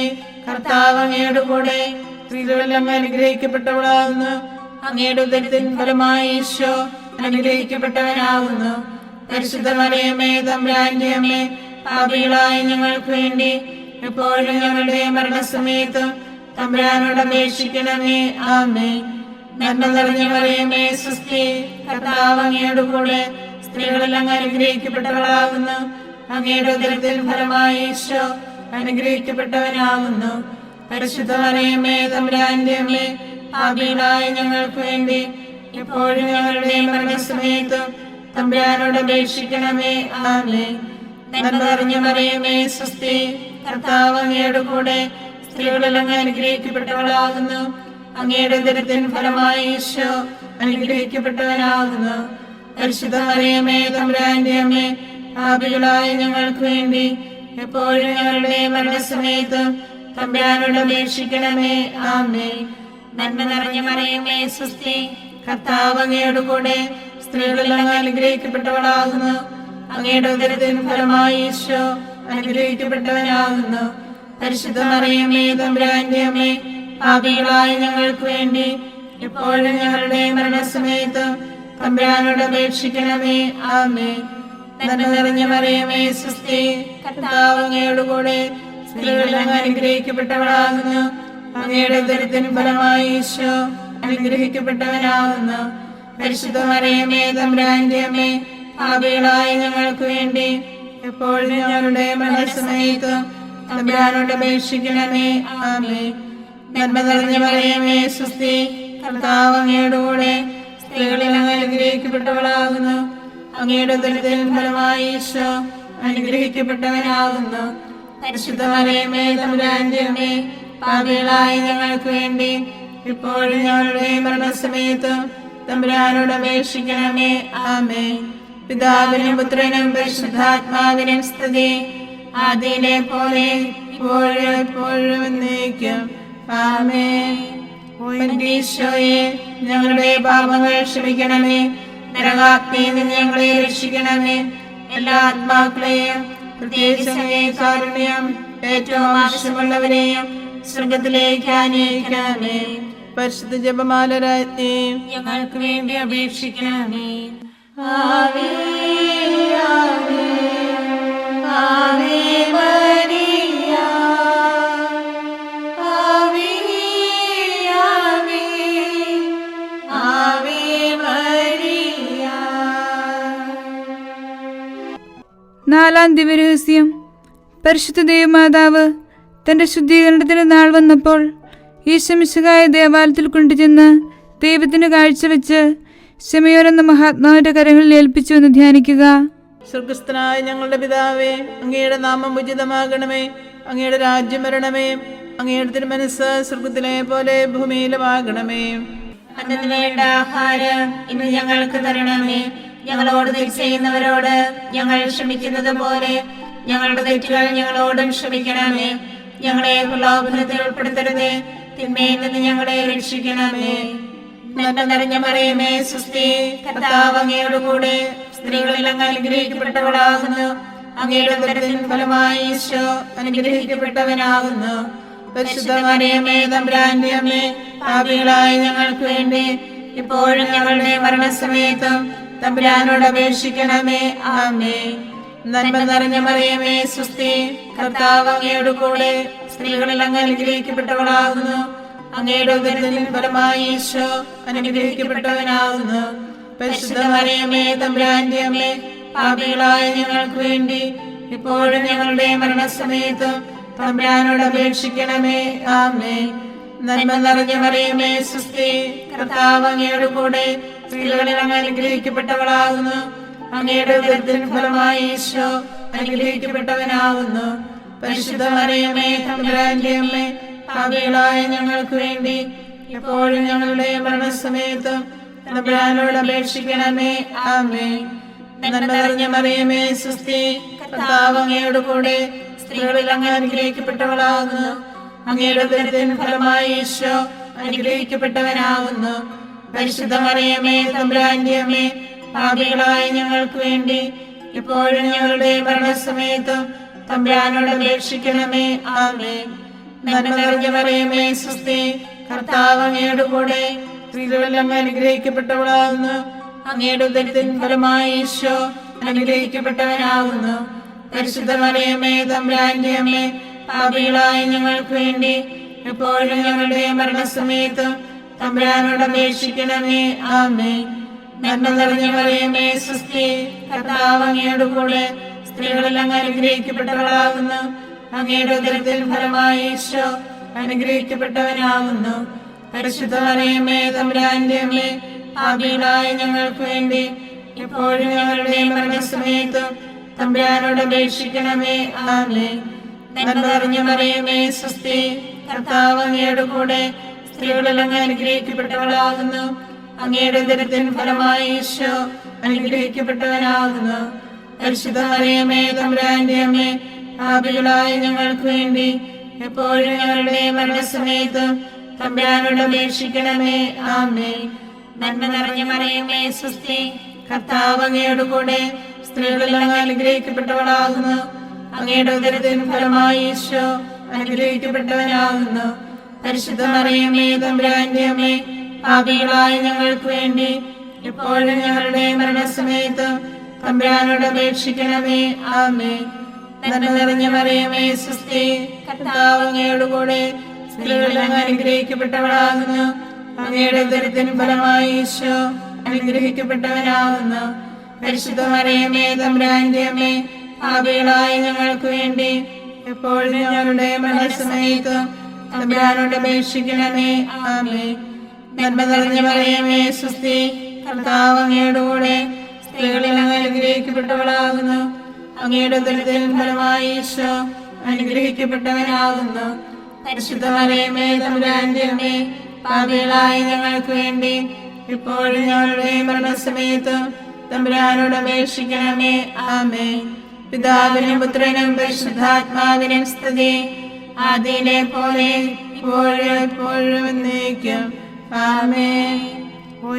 കർത്താവ് അങ്ങയോട് കൂടെ സ്ത്രീകളിൽ അങ്ങ് അനുഗ്രഹിക്കപ്പെട്ടവളാകുന്നു. അങ്ങയുടെ ഉദരത്തിൻ ഫലമായി ഈശോ അനുഗ്രഹിക്കപ്പെട്ടവനാകുന്നു. പരിശുദ്ധ മറിയമേ തമ്പുരാന്റെ അമ്മേ, പാപികളായ ഞങ്ങൾക്ക് വേണ്ടി എപ്പോഴും ഞങ്ങളുടെ മരണസമയത്തും തമ്പുരാനോട് അപേക്ഷിക്കണമേ. ആമേൻ. നന്മ നിറഞ്ഞ മറിയമേ സുസ്ഥി, കർത്താവ് അങ്ങയോട് കൂടെ സ്ത്രീകളിൽ അങ്ങ് അനുഗ്രഹിക്കപ്പെട്ടവളാകുന്നു. അങ്ങയുടെ ഉദരത്തിൻ ഫലമായി ഈശോ അനുഗ്രഹിക്കപ്പെട്ടവനാകുന്നു. പരിശുദ്ധ മറിയമേ തമ്പുരാന്റെ അമ്മേ, പാപികളായ ഞങ്ങൾക്ക് വേണ്ടി എപ്പോഴും ഞങ്ങളുടെ മരണസമയത്തും തമ്പുരാനോട് അപേക്ഷിക്കണമേ. ആമേൻ. നന്മ നിറഞ്ഞ മറിയമേ സുസ്ഥി, കർത്താവ് അങ്ങയോട് കൂടെ സ്ത്രീകളിൽ അങ്ങ് അനുഗ്രഹിക്കപ്പെട്ടവളാകുന്നു. അങ്ങയുടെ ഉദരത്തിൻ ഫലമായി ഈശോ അനുഗ്രഹിക്കപ്പെട്ടവനാകുന്നു. പരിശുദ്ധ മറിയമേ തമ്പുരാന്റെ അമ്മേ, പാപികളായ ഞങ്ങൾക്ക് വേണ്ടി എപ്പോഴും ഞങ്ങളുടെ മരണസമയത്തും തമ്പുരാനോട് അപേക്ഷിക്കണമേ. ആമേൻ. നന്മ നിറഞ്ഞ മറിയമേ സുസ്ഥി, കർത്താവ് അങ്ങയോട് കൂടെ സ്ത്രീകളിൽ അങ്ങ് അനുഗ്രഹിക്കപ്പെട്ടവളാകുന്നു. അങ്ങയുടെ ഉദരത്തിൻ ഫലമായി ഈശോ അനുഗ്രഹിക്കപ്പെട്ടവനാകുന്നു. പരിശുദ്ധ മറിയമേ തമ്പുരാന്റെ അമ്മേ, പാപികളായ ഞങ്ങൾക്ക് വേണ്ടി എപ്പോഴും ഞങ്ങളുടെ മരണസമയത്തും തമ്പുരാനോട് അപേക്ഷിക്കണമേ. ആമേൻ. നന്മ നിറഞ്ഞ മറിയമേ സുസ്ഥി, കർത്താവ് അങ്ങയോട് കൂടെ സ്ത്രീകളിൽ അങ്ങ് അനുഗ്രഹിക്കപ്പെട്ടവളാകുന്നു. അങ്ങയുടെ ഉദരത്തിൻ ഫലമായി ഈശോ അനുഗ്രഹിക്കപ്പെട്ടവനാകുന്നു. പരിശുദ്ധ മറിയമേ തമ്പുരാന്റെ അമ്മേ, പാപികളായ ഞങ്ങൾക്ക് വേണ്ടി എപ്പോഴും ഞങ്ങളുടെ മരണസമയത്തും തമ്പുരാനോട് അപേക്ഷിക്കണമേ. ആമേൻ. നന്മ നിറഞ്ഞ മറിയമേ സുസ്ഥി, കർത്താവ് അങ്ങയോട് കൂടെ സ്ത്രീകളിൽ അങ്ങ് അനുഗ്രഹിക്കപ്പെട്ടവളാകുന്നു. അങ്ങയുടെ ഉദരത്തിൻ ഫലമായി ഈശോ അനുഗ്രഹിക്കപ്പെട്ടവനാകുന്നു. പരിശുദ്ധ മറിയമേ തമ്പുരാന്റെ അമ്മേ, പാപികളായ ഞങ്ങൾക്ക് വേണ്ടി ഇപ്പോഴും ഞങ്ങളുടെ മരണസമയത്തും തമ്പുരാനോട് അപേക്ഷിക്കണമേ. ആമേൻ. പിതാവിനും പുത്രനും പരിശുദ്ധാത്മാവിനും സ്തുതി, ആദിയിലെ പോലെ ഇപ്പോഴും എപ്പോഴും എന്നേക്കും. ആമേൻ. ഈശോയെ, ഞങ്ങളുടെ പാപങ്ങൾ ക്ഷമിക്കണമേ. നരകാഗ്നിയിൽ നിന്ന് ഞങ്ങളെ രക്ഷിക്കണമേ. എല്ലാ ആത്മാക്കളെയും പ്രത്യേകിച്ച് കാരുണ്യം ഏറ്റവും ആവശ്യമുള്ളവരെയും സ്വർഗത്തിലേക്ക് ആനയിക്കണമേ. പരിശുദ്ധ ജപമാല രാജ്ഞി, ഞങ്ങൾക്ക് വേണ്ടി അപേക്ഷിക്കണമേ. ആവേ ആവേ ആവേ മരിയ, ആവേ ആവേ ആവേ മരിയ. നാലാം ദിവ്യരഹസ്യം. പരിശുദ്ധ ദൈവമാതാവ് തന്റെ ശുദ്ധീകരണത്തിന് നാൾ വന്നപ്പോൾ ഈശോ മിശിഹായെ ദേവാലയത്തിൽ കൊണ്ടുചെന്ന് ദൈവത്തിന് കാഴ്ചവെച്ച് ശമയോൻ എന്ന മഹാത്മാവിന്റെ കരങ്ങളിൽ ഏൽപ്പിച്ചു എന്ന് ധ്യാനിക്കുക. സ്വർഗസ്ഥനായ ഞങ്ങളുടെ പിതാവേ, അങ്ങയുടെ നാമം ഉചിതമാകണമേ. അങ്ങയുടെ രാജ്യം വരണമേ. അങ്ങയുടെ തിരുമനസ്സ് സ്വർഗത്തിലെ പോലെ ഭൂമിയിലുമാകണമേ. അന്നു വേണ്ട ആഹാരം ഇന്ന് ഞങ്ങൾക്ക് തരണമേ. ഞങ്ങളോട് തെറ്റ് ചെയ്യുന്നവരോട് ഞങ്ങൾ ക്ഷമിക്കുന്നത് പോലെ ഞങ്ങളുടെ തെറ്റുകൾ ഞങ്ങളോടും ക്ഷമിക്കണമേ. ഞങ്ങളെ പ്രലോഭനത്തിൽ ഉൾപ്പെടുത്തരുതേ, തിന്മയിൽ നിന്ന് ഞങ്ങളെ രക്ഷിക്കണമേ. നന്മ നിറഞ്ഞ മറിയമേ സുസ്ഥി, കർത്താവ് അങ്ങയോട് കൂടെ സ്ത്രീകളിൽ അങ്ങ് അനുഗ്രഹിക്കപ്പെട്ടവളാകുന്നു. അങ്ങയുടെ ഉദരത്തിൻ ഫലമായി ഈശോ അനുഗ്രഹിക്കപ്പെട്ടവനാകുന്നു. പരിശുദ്ധ മറിയമേ തമ്പുരാന്റെ അമ്മേ, പാപികളായ ഞങ്ങൾക്ക് വേണ്ടി ഇപ്പോഴും ഞങ്ങളുടെ മരണസമയത്തും തമ്പുരാനോട് അപേക്ഷിക്കണമേ. ആമേൻ. നന്മ നിറഞ്ഞ മറിയമേ സുസ്ഥി, കർത്താവ് അങ്ങയോട് കൂടെ സ്ത്രീകളിൽ അങ്ങ് അനുഗ്രഹിക്കപ്പെട്ടവളാകുന്നു. അങ്ങയുടെ ഉദരത്തിൻ ഫലമായി ഈശോ അനുഗ്രഹിക്കപ്പെട്ടവനാകുന്നു. പരിശുദ്ധ മറിയമേ തമ്പുരാന്റെ അമ്മേ, പാപികളായ ഞങ്ങൾക്ക് വേണ്ടി ഇപ്പോഴും ഞങ്ങളുടെ മരണസമയത്തും തമ്പുരാനോട് അപേക്ഷിക്കണമേ. ആമേൻ. നന്മ നിറഞ്ഞ മറിയമേ സുസ്തി, കർത്താവ് അങ്ങയോട് കൂടെ സ്ത്രീകളിൽ അങ്ങ് അനുഗ്രഹിക്കപ്പെട്ടവളാകുന്നു. അങ്ങയുടെ ഉദരത്തിൻ ഫലമായി ഈശോ അനുഗ്രഹിക്കപ്പെട്ടവനാകുന്നു. പരിശുദ്ധ മറിയമേ തമ്പുരാന്റെ അമ്മേ, പാപികളായ ഞങ്ങൾക്ക് വേണ്ടി എപ്പോഴും ഞങ്ങളുടെ മരണസമയത്തും തമ്പുരാനോട് അപേക്ഷിക്കണമേ. ആമേൻ. നന്മ നിറഞ്ഞ മറിയമേ സുസ്തി, കർത്താവ് അങ്ങയോട് കൂടെ സ്ത്രീകളിൽ അങ്ങ് അനുഗ്രഹിക്കപ്പെട്ടവളാകുന്നു. അങ്ങയുടെ ഉദരത്തിൻ ഫലമായി ഈശോ അനുഗ്രഹിക്കപ്പെട്ടവനാകുന്നു. പരിശുദ്ധ മറിയമേ തമ്പുരാന്റെ അമ്മേ, പാപികളായ ഞങ്ങൾക്ക് വേണ്ടി എപ്പോഴും ഞങ്ങളുടെ മരണസമയത്തും തമ്പുരാനോട് അപേക്ഷിക്കണമേ. ആമേൻ. നന്മ നിറഞ്ഞ മറിയമേ സുസ്തി, കർത്താവ് അങ്ങയോട് കൂടെ സ്ത്രീകളിൽ അങ്ങ് അനുഗ്രഹിക്കപ്പെട്ടവളാകുന്നു. അങ്ങയുടെ ഉദരത്തിൻ ഫലമായി ഈശോ അനുഗ്രഹിക്കപ്പെട്ടവനാകുന്നു. പരിശുദ്ധ മറിയമേ തമ്പുരാന്റെ അമ്മേ, പാപികളായ ഞങ്ങൾക്ക് വേണ്ടി എപ്പോഴും ഞങ്ങളുടെ മരണസമയത്തും തമ്പുരാനോട് അപേക്ഷിക്കണമേ. ആമേൻ. നന്മ നിറഞ്ഞ മറിയമേ സുസ്തി, കർത്താവ് അങ്ങയോട് കൂടെ സ്ത്രീകളിൽ അങ്ങ് അനുഗ്രഹിക്കപ്പെട്ടവളാകുന്നു. അങ്ങയുടെ ഉദരത്തിൻ ഫലമായി ഈശോ അനുഗ്രഹിക്കപ്പെട്ടവനാകുന്നു. പരിശുദ്ധ മറിയമേ തമ്പുരാന്റെ അമ്മേ, പാപികളായ ഞങ്ങൾക്ക് വേണ്ടി എപ്പോഴും ഞങ്ങളുടെ മരണസമയത്തും തമ്പുരാനോട് അപേക്ഷിക്കണമേ. ആമേൻ. നന്മ നിറഞ്ഞ മറിയമേ സുസ്തി, കർത്താവ് അങ്ങയോട് കൂടെ സ്ത്രീകളിൽ അങ്ങ് അനുഗ്രഹിക്കപ്പെട്ടവളാകുന്നു. അങ്ങയുടെ ഉദരത്തിൻ ഫലമായി ഈശോ അനുഗ്രഹിക്കപ്പെട്ടവനാകുന്നു. പരിശുദ്ധ മറിയമേ തമ്പുരാന്റെ അമ്മേ, പാപികളായ ഞങ്ങൾക്ക് വേണ്ടി എപ്പോഴും ഞങ്ങളുടെ മരണസമയത്തും തമ്പുരാനോട് അപേക്ഷിക്കണമേ. ആമേൻ. നന്മ നിറഞ്ഞ മറിയമേ സുസ്തി, കർത്താവ് അങ്ങയോട് കൂടെ സ്ത്രീകളിൽ അങ്ങ് അനുഗ്രഹിക്കപ്പെട്ടവളാകുന്നു. അങ്ങയുടെ ഉദരത്തിൻ ഫലമായി ഈശോ അനുഗ്രഹിക്കപ്പെട്ടവനാകുന്നു. പരിശുദ്ധ മറിയമേ തമ്പുരാന്റെ അമ്മേ, പാപികളായ ഞങ്ങൾക്ക് വേണ്ടി എപ്പോഴും ഞങ്ങളുടെ മരണസമയത്തും തമ്പുരാനോട് അപേക്ഷിക്കണമേ. ആമേൻ. നന്മ നിറഞ്ഞ മറിയമേ സുസ്തി, കർത്താവ് അങ്ങയോട് കൂടെ സ്ത്രീകളിൽ അങ്ങ് അനുഗ്രഹിക്കപ്പെട്ടവളാകുന്നു. അങ്ങയുടെ ഉദരത്തിൻ ഫലമായി ഈശോ അനുഗ്രഹിക്കപ്പെട്ടവനാകുന്നു. പരിശുദ്ധ മറിയമേ തമ്പുരാന്റെ അമ്മേ, പാപികളായ ഞങ്ങൾക്ക് വേണ്ടി എപ്പോഴും ഞങ്ങളുടെ മരണസമയത്തും തമ്പുരാനോട് അപേക്ഷിക്കണമേ. ആമേൻ. നന്മ നിറഞ്ഞ മറിയമേ സുസ്തി, കർത്താവ് അങ്ങയോട് കൂടെ സ്ത്രീകളിൽ അങ്ങ് അനുഗ്രഹിക്കപ്പെട്ടവളാകുന്നു. അങ്ങയുടെ ഉദരത്തിൻ ഫലമായി ഈശോ അനുഗ്രഹിക്കപ്പെട്ടവനാകുന്നു. പരിശുദ്ധ മറിയമേ തമ്പുരാന്റെ അമ്മേ, പാപികളായ ഞങ്ങൾക്ക് വേണ്ടി ഇപ്പോഴും ഞങ്ങളുടെ മരണസമയത്തും തമ്പുരാനോട് അപേക്ഷിക്കണമേ. ആമേൻ. പിതാവിനും പുത്രനും പരിശുദ്ധാത്മാവിനും സ്തുതി, ആദിയിലെ പോലെ ഇപ്പോഴും എപ്പോഴും എന്നേക്കും. ആമേൻ.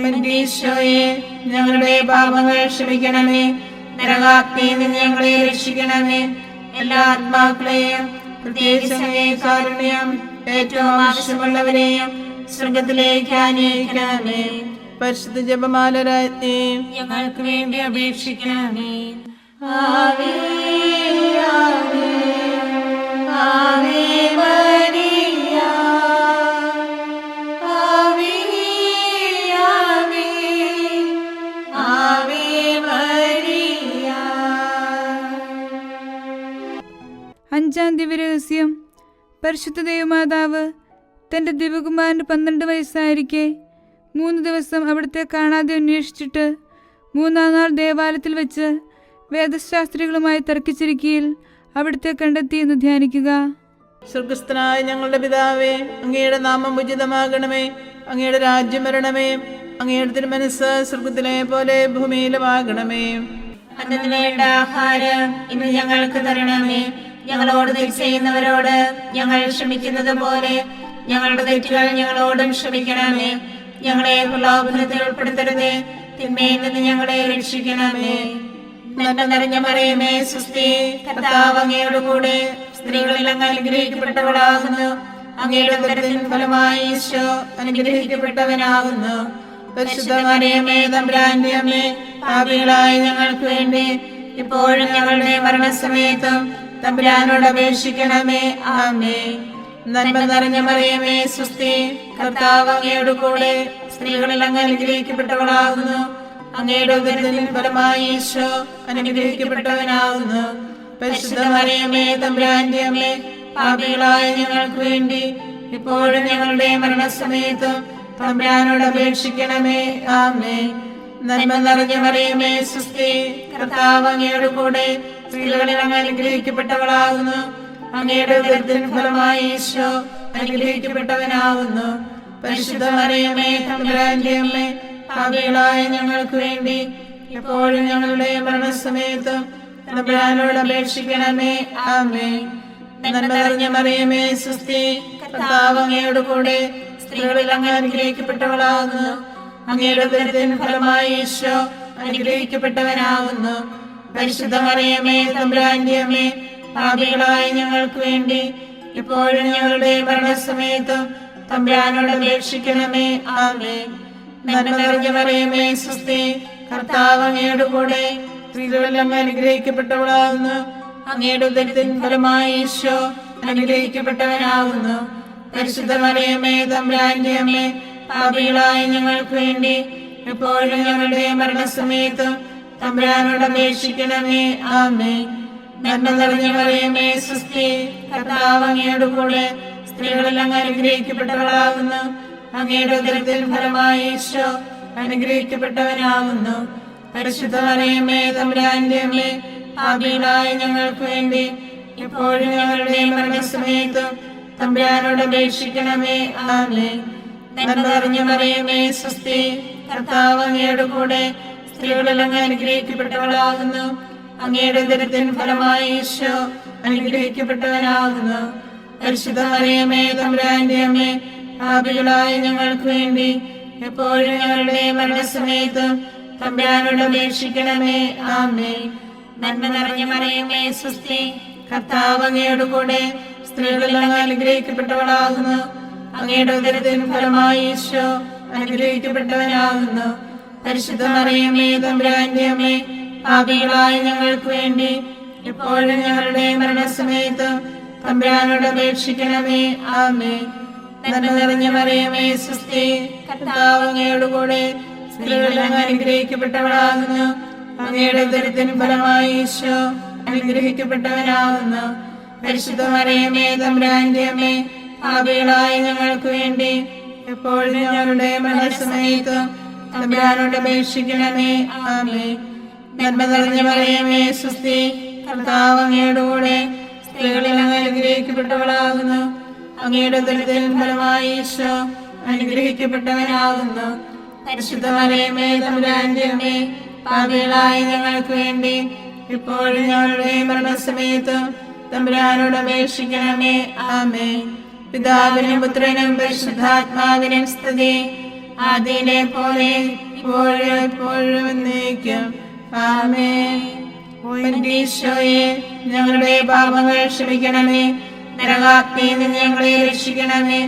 എന്റെ ഈശോയെ, ഞങ്ങളുടെ പാപങ്ങൾ ക്ഷമിക്കണമേ. നരകാഗ്നിയിൽ നിന്ന് ഞങ്ങളെ രക്ഷിക്കണമേ. എല്ലാ ആത്മാക്കളെയും പ്രത്യേകിച്ച് അങ്ങേ കാരുണ്യം ഏറ്റവും ആവശ്യമുള്ളവരെയും സ്വർഗത്തിലേക്ക് ആനയിക്കണമേ. പരിശുദ്ധ ജപമാല രാജ്ഞി, ഞങ്ങൾക്ക് വേണ്ടി അപേക്ഷിക്കണമേ. ആവേ ആവേ ആവേ മരിയ, ആവേ ആവേ ആവേ മരിയ. അഞ്ചാം ദിവ്യരഹസ്യം. പരിശുദ്ധ ദൈവമാതാവ് തൻ്റെ ദിവകുമാരന് 12 വയസ്സായിരിക്കെ 3 ദിവസം അവിടുത്തെ കാണാതെ അന്വേഷിച്ചിട്ട് 3-ാം നാൾ ദേവാലയത്തിൽ വെച്ച് വേദശാസ്ത്രികളുമായി തർക്കിച്ചിരിക്കയിൽ അവിടുത്തെ കണ്ടെത്തി എന്ന് ധ്യാനിക്കുക. സ്വർഗസ്ഥനായ ഞങ്ങളുടെ പിതാവേ, അങ്ങയുടെ നാമം ഉചിതമാകണമേ. അങ്ങയുടെ രാജ്യം വരണമേ. അങ്ങയുടെ തിരുമനസ്സ് സ്വർഗത്തിലെ പോലെ ഭൂമിയിലുമാകണമേ. അന്നു വേണ്ട ആഹാരം ഇന്ന് ഞങ്ങൾക്ക് തരണമേ. ഞങ്ങളോട് തെറ്റ് ചെയ്യുന്നവരോട് ഞങ്ങൾ ക്ഷമിക്കുന്നത് പോലെ ഞങ്ങളുടെ തെറ്റുകൾ ഞങ്ങളോടും ക്ഷമിക്കണമേ. ഞങ്ങളെ പ്രലോഭനത്തിൽ ഉൾപ്പെടുത്തരുതേ, തിന്മയിൽ നിന്ന് ഞങ്ങളെ രക്ഷിക്കണമേ. നന്മ നിറഞ്ഞ മറിയമേ സുസ്തി, കർത്താവ് അങ്ങയോട് കൂടെ സ്ത്രീകളിൽ അങ്ങ് അനുഗ്രഹിക്കപ്പെട്ടവളാകുന്നു. അങ്ങയുടെ ഉദരത്തിൻ ഫലമായി ഈശോ അനുഗ്രഹിക്കപ്പെട്ടവനാകുന്നു. പരിശുദ്ധ മറിയമേ തമ്പുരാന്റെ അമ്മേ, പാപികളായ ഞങ്ങൾക്ക് വേണ്ടി ഇപ്പോഴും ഞങ്ങളുടെ മരണസമയത്തും തമ്പുരാനോട് അപേക്ഷിക്കണമേ. ആമേൻ. നന്മ നിറഞ്ഞ മറിയമേ സുസ്തി, കർത്താവ് അങ്ങയോട് കൂടെ സ്ത്രീകളിൽ അങ്ങ് അനുഗ്രഹിക്കപ്പെട്ടവളാകുന്നു. അങ്ങയുടെ ഉദരത്തിൻ ഫലമായി ഈശോ അനുഗ്രഹിക്കപ്പെട്ടവനാകുന്നു. പരിശുദ്ധ മറിയമേ തമ്പുരാന്റെ അമ്മേ, പാപികളായ ഞങ്ങൾക്ക് വേണ്ടി ഇപ്പോഴും ഞങ്ങളുടെ മരണസമയത്തും തമ്പുരാനോട് അപേക്ഷിക്കണമേ. ആമേൻ. നന്മ നിറഞ്ഞ മറിയമേ, സ്വസ്തി, കർത്താവ് അങ്ങയോട് കൂടെ സ്ത്രീകളിൽ അങ്ങ് അനുഗ്രഹിക്കപ്പെട്ടവളാകുന്നു. അങ്ങയുടെ ഉദരത്തിൻ ഫലമായി ഈശോ അനുഗ്രഹിക്കപ്പെട്ടവനാകുന്നു. പരിശുദ്ധ മറിയമേ, തമ്പുരാന്റെ അമ്മേ, പാപികളായ ഞങ്ങൾക്ക് വേണ്ടി എപ്പോഴും ഞങ്ങളുടെ മരണസമയത്തും തമ്പുരാനോട് അപേക്ഷിക്കണമേ. ആമേൻ. നന്മ നിറഞ്ഞ മറിയമേ, സ്വസ്തി, കർത്താവ് അങ്ങയോട് കൂടെ സ്ത്രീകളിൽ അങ്ങ് അനുഗ്രഹിക്കപ്പെട്ടവളാകുന്നു. അങ്ങയുടെ ഉദരത്തിൻ ഫലമായി ഈശോ അനുഗ്രഹിക്കപ്പെട്ടവനാകുന്നു. പരിശുദ്ധ മറിയമേ, തമ്പുരാന്റെ അമ്മേ, പാപികളായ ഞങ്ങൾക്ക് വേണ്ടി ഇപ്പോഴും ഞങ്ങളുടെ മരണസമയത്തും തമ്പുരാനോട് അപേക്ഷിക്കണമേ. ആമേൻ. നന്മ നിറഞ്ഞ മറിയമേ, സ്വസ്തി, കർത്താവ് അങ്ങയോട് കൂടെ സ്ത്രീകളിൽ അങ്ങ് അനുഗ്രഹിക്കപ്പെട്ടവളാകുന്നു. അങ്ങയുടെ ഉദരത്തിൻ ഫലമായി ഈശോ അനുഗ്രഹിക്കപ്പെട്ടവനാകുന്നു. പരിശുദ്ധ മറിയമേ, തമ്പുരാന്റെ അമ്മേ, പാപികളായ ഞങ്ങൾക്ക് വേണ്ടി എപ്പോഴും ഞങ്ങളുടെ മരണസമയത്തും തമ്പുരാനോട് അപേക്ഷിക്കണമേ. ആമേൻ. നന്മ നിറഞ്ഞ മറിയമേ, സ്വസ്തി, കർത്താവ് അങ്ങയോട് കൂടെ സ്ത്രീകളിൽ അങ്ങ് അനുഗ്രഹിക്കപ്പെട്ടവളാകുന്നു. അങ്ങയുടെ ഉദരത്തിൻ ഫലമായി ഈശോ അനുഗ്രഹിക്കപ്പെട്ടവനാകുന്നു. പരിശുദ്ധ മറിയമേ, തമ്പുരാന്റെ അമ്മേ, പാപികളായ ഞങ്ങൾക്ക് വേണ്ടി എപ്പോഴും ഞങ്ങളുടെ മരണസമയത്തും തമ്പുരാനോട് അപേക്ഷിക്കണമേ. ആമേൻ. നന്മ നിറഞ്ഞ മറിയമേ, സ്വസ്തി, കർത്താവ് അങ്ങയോട് കൂടെ സ്ത്രീകളിൽ അങ്ങ് അനുഗ്രഹിക്കപ്പെട്ടവളാകുന്നു. അങ്ങയുടെ ഉദരത്തിൻ ഫലമായി ഈശോ അനുഗ്രഹിക്കപ്പെട്ടവനാകുന്നു. പരിശുദ്ധ മറിയമേ, തമ്പുരാന്റെ അമ്മേ, പാപികളായ ഞങ്ങൾക്ക് വേണ്ടി എപ്പോഴും ഞങ്ങളുടെ മരണസമയത്തും തമ്പുരാനോട് അപേക്ഷിക്കണമേ. ആമേൻ. നന്മ നിറഞ്ഞ മറിയമേ, സ്വസ്തി, കർത്താവ് അങ്ങയോട് കൂടെ സ്ത്രീകളിൽ അങ്ങ് അനുഗ്രഹിക്കപ്പെട്ടവളാകുന്നു. അങ്ങയുടെ ഉദരത്തിൻ ഫലമായി ഈശോ അനുഗ്രഹിക്കപ്പെട്ടവനാകുന്നു. പരിശുദ്ധ മറിയമേ, തമ്പുരാന്റെ അമ്മേ, പാപികളായ ഞങ്ങൾക്ക് വേണ്ടി എപ്പോഴും ഞങ്ങളുടെ മരണസമയത്തും തമ്പുരാനോട് അപേക്ഷിക്കണമേ. ആമേൻ. നന്മ നിറഞ്ഞ മറിയമേ, സ്വസ്തി, കർത്താവ് അങ്ങയോട് കൂടെ സ്ത്രീകളിൽ അങ്ങ് അനുഗ്രഹിക്കപ്പെട്ടവളാകുന്നു. അങ്ങയുടെ ഉദരത്തിൻ ഫലമായി ഈശോ അനുഗ്രഹിക്കപ്പെട്ടവനാകുന്നു. പരിശുദ്ധ മറിയമേ, തമ്പുരാന്റെ അമ്മേ, പാപികളായ ഞങ്ങൾക്ക് വേണ്ടി എപ്പോഴും ഞങ്ങളുടെ മരണസമയത്തും തമ്പുരാനോട് അപേക്ഷിക്കണമേ. ആമേൻ. നന്മ നിറഞ്ഞ മറിയമേ, സ്വസ്തി, കർത്താവ് അങ്ങയോട് കൂടെ സ്ത്രീകളിൽ അങ്ങ് അനുഗ്രഹിക്കപ്പെട്ടവളാകുന്നു. അങ്ങയുടെ ഉദരത്തിൻ ഫലമായി ഈശോ അനുഗ്രഹിക്കപ്പെട്ടവനാകുന്നു. പരിശുദ്ധ മറിയമേ, തമ്പുരാന്റെ അമ്മേ, പാപികളായ ഞങ്ങൾക്ക് വേണ്ടി ഇപ്പോഴും ഞങ്ങളുടെ മരണസമയത്തും തമ്പുരാനോട് അപേക്ഷിക്കണമേ. ആമേൻ. പിതാവിനും പുത്രനും പരിശുദ്ധാത്മാവിനും സ്തുതി, ആദിയിലെ പോലെ ഇപ്പോഴും എപ്പോഴും എന്നേക്കും. ആമേൻ. എന്റെ ഈശോയെ, ഞങ്ങളുടെ പാപങ്ങൾ ക്ഷമിക്കണമേ. നരകാഗ്നിയിൽ നിന്ന് ഞങ്ങളെ രക്ഷിക്കണമേ.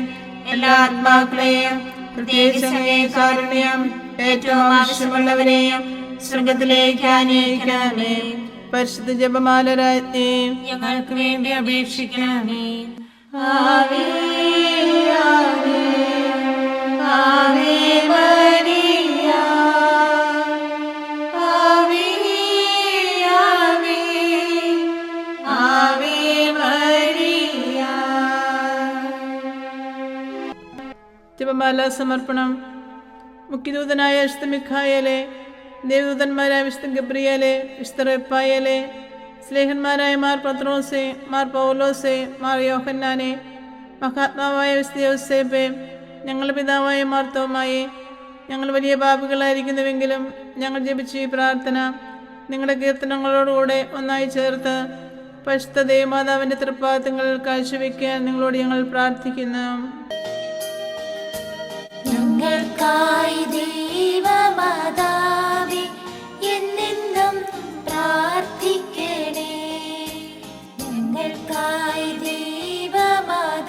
എല്ലാ ആത്മാക്കളെയും, പ്രത്യേകിച്ച് അങ്ങേ കാരുണ്യം ഏറ്റവും ആവശ്യമുള്ളവരെയും സ്വർഗത്തിലേക്ക് ആനയിക്കണമേ. പരിശുദ്ധ ജപമാല രാജ്ഞി, ഞങ്ങൾക്ക് വേണ്ടി അപേക്ഷിക്കണമേ. ആവേ ആവേ ആവേ മരിയ, ആവേ ആവേ ആവേ മരിയ. ജപമാല സമർപ്പണം. മുഖ്യദൂതനായ വിശുദ്ധ മിഖായേലെ, ദേവദൂതന്മാരായ വിശുദ്ധ ഗബ്രിയേലെ, വിശുദ്ധ റഫായേലെ, സ്ലേഹന്മാരായ മാർ പത്രോസെ, മാർ പൗലോസെ, മാർ യോഹന്നാനെ, മഹാത്മാവായ വിശുദ്ധ യോസേപ്പെ, ഞങ്ങളുടെ പിതാവായ മാർ തോമായെ, ഞങ്ങൾ വലിയ പാപികളായിരിക്കുന്നുവെങ്കിലും ഞങ്ങൾ ജപിച്ച ഈ പ്രാർത്ഥന നിങ്ങളുടെ കീർത്തനങ്ങളോടുകൂടെ ഒന്നായി ചേർത്ത് പരിശുദ്ധ ദേവമാതാവിൻ്റെ തൃപ്പാദങ്ങളിൽ കാഴ്ചവെക്കാൻ നിങ്ങളോട് ഞങ്ങൾ പ്രാർത്ഥിക്കുന്നു. ഞങ്ങൾക്കായി ദൈവമാതാവേ എന്നെന്നും പ്രാർത്ഥിക്കണേ. ഞങ്ങൾക്കായി ദൈവമാതാവേ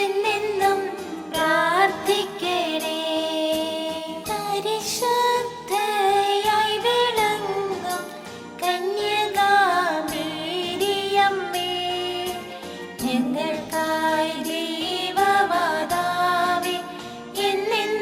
എന്നെന്നും പ്രാർത്ഥിക്കണേ. പരിശുദ്ധയായി വിളങ്ങും കന്യകാമേരിയമ്മേ, ഞങ്ങൾക്കായി ദൈവമാതാവേ എന്നെന്നും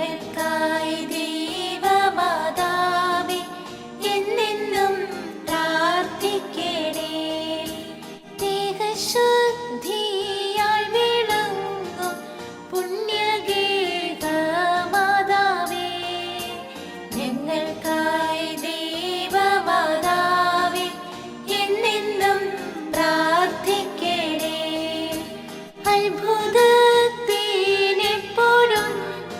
ഞങ്ങൾക്കായി ദൈവമാതാവേ എന്നെന്നും പ്രാർത്ഥിക്കണേ. ദേഹശുദ്ധിയാൽ വിളങ്ങും പുണ്യഗേഹമാതാവേ ഞങ്ങൾക്കായി ദൈവമാതാവേ എന്നെന്നും പ്രാർത്ഥിക്കണേ. അത്ഭുതത്തിനെപ്പോഴും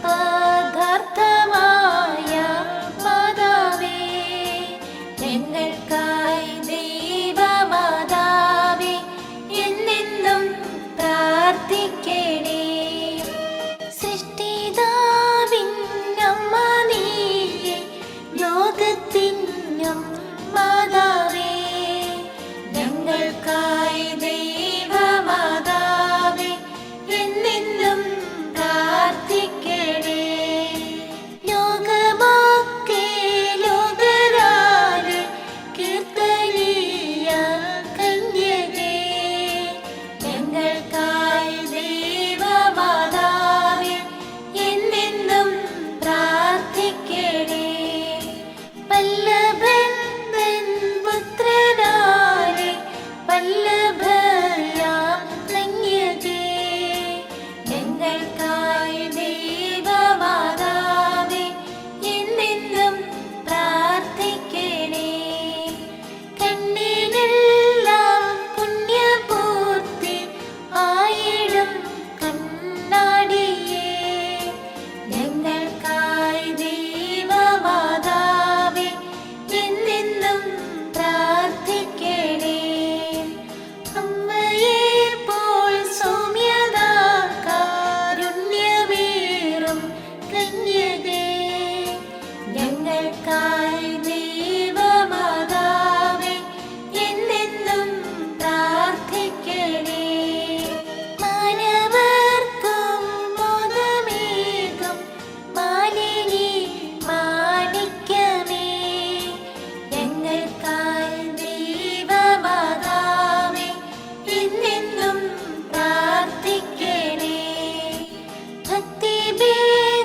പദാർത്ഥമായ മാതാവേ ഞങ്ങൾക്കായി ദൈവമാതാവേ എന്നെന്നും പ്രാർത്ഥിക്കണേ. സൃഷ്ടിതാവിന്നമ്മ നീയേ ലോകത്തിനും മാതാവേ ഞങ്ങൾക്കായി ദൈവമാതാവേ എന്നെന്നും പ്രാർത്ഥിക്കണേ. ലോകമൊക്കെ ലോകരാലെ കീർത്തനീയ കന്യകേ ഞങ്ങൾക്കായി ദൈവമാതാവേ എന്നെന്നും പ്രാർത്ഥിക്കണേ. വല്ലഭൻ തൻ പുത്രനാലെ വല്ലഭയാം കന്യകേ ഞങ്ങൾക്കായി ദൈവമാതാവേ എന്നെന്നും പ്രാർത്ഥിക്കണേ. കണ്ണിനെല്ലാം പുണ്യപൂർത്തി ആയിടും കണ്ണാടിയേ ഞങ്ങൾക്കായി ദൈവമാതാവേ എന്നെന്നും പ്രാർത്ഥിക്കണേ. അമ്മയെപ്പോൽ സൗമ്യത കാരുണ്യമേറും കന്യകേ ഞങ്ങൾക്കായി ദൈവമാതാവേ എന്നെന്നും പ്രാർത്ഥിക്കണേ. മാനവർക്കും ബോധമേകും മാലിനി മാണിക്യമേ ഞങ്ങൾക്കായി ദൈവമാതാവേ എന്നെന്നും പ്രാർത്ഥിക്കണേ. ഭക്തിഭേദവും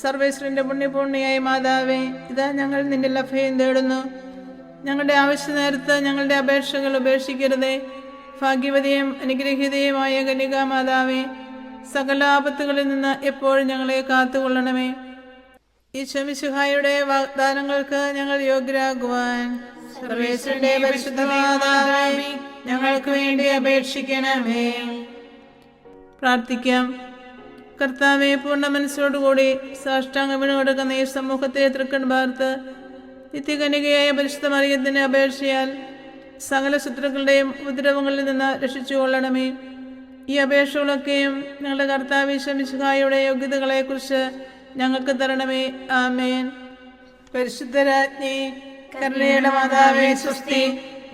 സർവേശ്വരന്റെ പുണ്യപൂർണിയായ മാതാവേ, ഇതാ ഞങ്ങൾ നിന്റെ അഭയം തേടുന്നു. ഞങ്ങളുടെ ആവശ്യ നേരത്ത് ഞങ്ങളുടെ അപേക്ഷകൾ ഉപേക്ഷിക്കരുതേ. ഭാഗ്യവതിയും അനുഗ്രഹീതയുമായ കന്യകാ മാതാവേ, സകല ആപത്തുകളിൽ നിന്ന് എപ്പോഴും ഞങ്ങളെ കാത്തുകൊള്ളണമേ. ഈശോ മിശിഹായുടെ വാഗ്ദാനങ്ങൾക്ക് ഞങ്ങൾ യോഗ്യരാകുവാൻ സർവേശ്വരന്റെ പരിശുദ്ധ മാതാവേ, ഞങ്ങൾക്ക് വേണ്ടി അപേക്ഷിക്കണമേ. പ്രാർത്ഥിക്കാം. കർത്താവെ, പൂർണ്ണ മനസ്സോടുകൂടി സാഷ്ടാംഗം വീണുകൊടുക്കുന്ന ഈ സമൂഹത്തെ തൃക്കൺ പാർത്ത് നിത്യകന്യകയായ പരിശുദ്ധ മറിയത്തിന്റെ അപേക്ഷയാൽ സകല ശത്രുക്കളുടെയും ഉപദ്രവങ്ങളിൽ നിന്ന് രക്ഷിച്ചുകൊള്ളണമേ. ഈ അപേക്ഷകളൊക്കെയും ഞങ്ങളുടെ കർത്താവ് ഈശോ മിശിഹായുടെ യോഗ്യതകളെക്കുറിച്ച് ഞങ്ങൾക്ക് തരണമേ. ആമേൻ. പരിശുദ്ധരാജ്ഞി, കരുണയുടെ മാതാവേ സ്വസ്തി.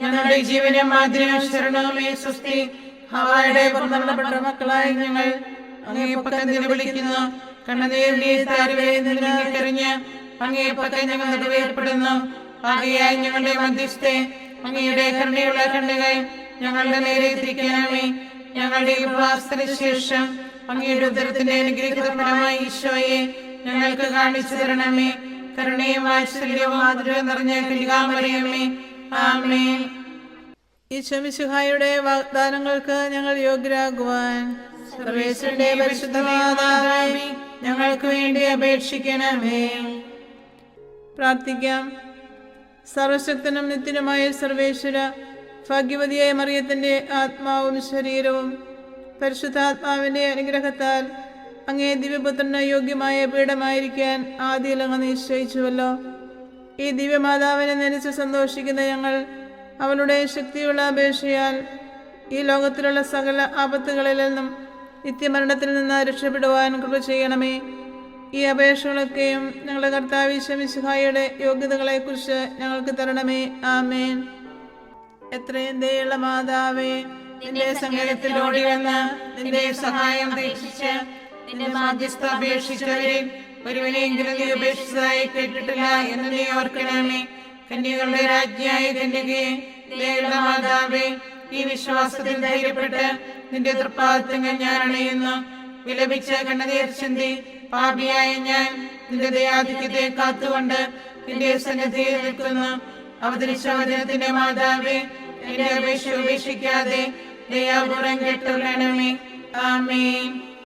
ഞങ്ങളുടെ ജീവനും മാതിരിയും ശരണവുമേ സ്വസ്തി. ഹവ്വായുടെ പുറന്തള്ളപ്പെട്ട മക്കളായ ഞങ്ങൾ അങ്ങേ പക്കത്തിന് വിളിക്കുന്നു. കണ്ണുനീരിന്റെ താരുവേ നിന്നിക്കറിഞ്ഞ് അങ്ങേ പക്കം ഞങ്ങൾ നെടുവേർപ്പെടുന്നു. ആകയാൽ ഞങ്ങളുടെ മധ്യസ്ഥെ അങ്ങയുടെ കരുണയുള്ള കണ്ണുകൾ ഞങ്ങളുടെ നേരെ തിരിക്കണമേ. ഞങ്ങളുടെ ഉപവാസത്തിന് ശേഷം അങ്ങയുടെ ഉദരത്തിന്റെ അനുഗ്രഹിത ഫലമായ ഈശോയെ ഞങ്ങൾക്ക് കാണിച്ചു തരണമേ. കരുണയും വാത്സല്യവും മാധുര്യവും നിറഞ്ഞ കന്യകാമറിയമേ, ആമേൻ. ഈശോ മിശിഹായുടെ വാഗ്ദാനങ്ങൾക്ക് ഞങ്ങൾ യോഗ്യരാകുവാൻ സർവേശ്വരന്റെ പരിശുദ്ധ മാതാവേ, ഞങ്ങൾക്ക് വേണ്ടി അപേക്ഷിക്കണമേ. പ്രാർത്ഥിക്കാം. സർവശക്തനും നിത്യനുമായ സർവേശ്വര, ഭാഗ്യവതിയായ മറിയത്തിന്റെ ആത്മാവും ശരീരവും പരിശുദ്ധാത്മാവിന്റെ അനുഗ്രഹത്താൽ അങ്ങേ ദിവ്യപുത്രന് യോഗ്യമായ പീഠമായിരിക്കാൻ ആദ്യം അങ്ങ് നിശ്ചയിച്ചുവല്ലോ. ഈ ദിവ്യമാതാവിനെ നനച്ച് സന്തോഷിക്കുന്ന ഞങ്ങൾ അവളുടെ ശക്തിയുള്ള അപേക്ഷയാൽ ഈ ലോകത്തിലുള്ള സകല ആപത്തുകളിൽ നിന്നും നിത്യമരണത്തിൽ നിന്ന് രക്ഷപ്പെടുവാൻ കൃപ ചെയ്യണമേ. ഈ അപേക്ഷകളൊക്കെയും ഞങ്ങളുടെ കർത്താവ് ഈശോ മിശിഹായുടെ യോഗ്യതകളെക്കുറിച്ച് ഞങ്ങൾക്ക് തരണമേ. ആമേൻ. എത്രയും ദയുള്ള മാതാവേ, നിന്റെ സങ്കേതത്തിൽ ഓടി വന്ന് നിന്റെ സഹായം അപേക്ഷിച്ച് നിന്റെ മാധ്യസ്ഥ അപേക്ഷിച്ചവരിൽ ഒരുവനെങ്കിലും നീ ഉപേക്ഷിച്ചതായി കേട്ടിട്ടില്ല എന്ന് നീ ഓർക്കണമേ. കന്യകളുടെ രാജ്ഞിയായ കന്യകയെ, ദയുള്ള മാതാവേ, ഈ വിശ്വാസത്തിൽ ധൈര്യപ്പെട്ട് നിന്റെ തൃപ്പാദങ്ങൾ ഞാൻ അണയുന്നു. വിലപിച്ച് കണ്ണുനീർ ചിന്തി പാപിയായ ഞാൻ നിന്റെ ദയാധിക്യത്തെ കാത്തുകൊണ്ട് നിന്റെ സന്നിധിയിൽ നിൽക്കുന്നു. അവതരിച്ച വചനത്തിന്റെ മാതാവേ, എന്റെ അപേക്ഷ ഉപേക്ഷിക്കാതെ ദയാപൂർവം കേട്ടുകൊള്ളണമേ. ആമേൻ.